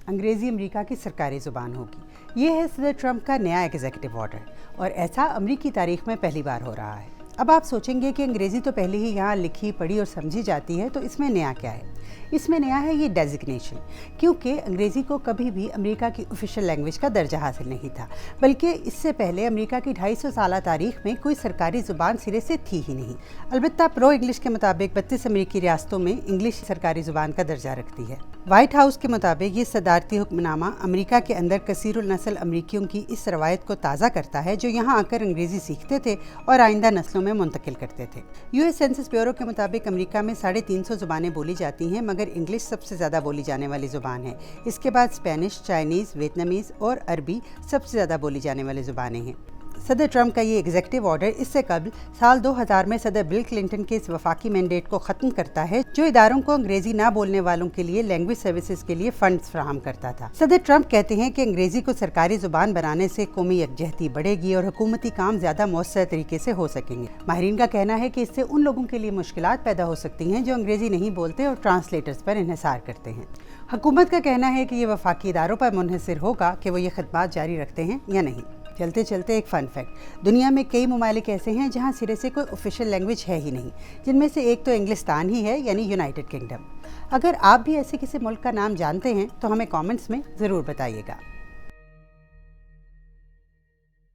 अंग्रेज़ी अमेरिका की सरकारी ज़ुबान होगी। ये है सदर ट्रंप का नया एग्जीक्यूटिव ऑर्डर और ऐसा अमेरिकी तारीख में पहली बार हो रहा है। अब आप सोचेंगे कि अंग्रेज़ी तो पहले ही यहाँ लिखी पढ़ी और समझी जाती है, तो इसमें नया क्या है? इसमें नया है ये डेजिग्नेशन, क्योंकि अंग्रेज़ी को कभी भी अमेरिका की ऑफिशियल लैंग्वेज का दर्जा हासिल नहीं था, बल्कि इससे पहले अमेरिका की 250 साल तारीख में कोई सरकारी ज़ुबान सिरे से थी ही नहीं। अलबत्ता प्रो इंग्लिश के मुताबिक 32 अमेरिकी रियासतों में इंग्लिश सरकारी ज़ुबान का दर्जा रखती है। व्हाइट हाउस के मुताबिक ये सदारती हुक्मनामा अमेरिका के अंदर कसीरुल नस्ल अमेरिकियों की इस रवायत को ताज़ा करता है जो यहाँ आकर अंग्रेज़ी सीखते थे और आइंदा नस्लों में मुंतकिल करते थे। यूएस सेंसस ब्यूरो के मुताबिक अमेरिका में 350 ज़ुबानें बोली जाती हैं, मगर इंग्लिश सबसे ज़्यादा बोली जाने वाली ज़ुबान है। इसके बाद स्पेनिश, चाइनीज़, वियतनामीज़ और अरबी सबसे ज़्यादा बोली जाने वाली ज़ुबानें हैं। सदर ट्रंप का ये एग्जीक्यूटिव ऑर्डर इससे कबल साल 2000 में सदर बिल क्लिंटन के इस वफाकी मैंडेट को ख़त्म करता है जो इदारों को अंग्रेज़ी ना बोलने वालों के लिए लैंग्वेज सर्विसेज के लिए फंड्स फराहम करता था। सदर ट्रंप कहते हैं कि अंग्रेज़ी को सरकारी ज़ुबान बनाने से कौमी यकजहती बढ़ेगी और हुकूमती काम ज़्यादा मौसर तरीके से हो सकेंगे। माहिरीन का कहना है कि इससे उन लोगों के लिए मुश्किलात पैदा हो सकती हैं जो अंग्रेज़ी नहीं बोलते और ट्रांसलेटर्स पर इन्हिसार करते हैं। हुकूमत का कहना है कि ये वफाकी इदारों पर मुनहसर होगा कि वो ये खदमात जारी रखते हैं या नहीं। चलते चलते एक फ़न फैक्ट, दुनिया में कई ममालिक ऐसे हैं जहां सिरे से कोई ऑफिशियल लैंग्वेज है ही नहीं, जिनमें से एक तो इंग्लिस्तान ही है, यानी यूनाइटेड किंगडम। अगर आप भी ऐसे किसी मुल्क का नाम जानते हैं तो हमें कमेंट्स में ज़रूर बताइएगा।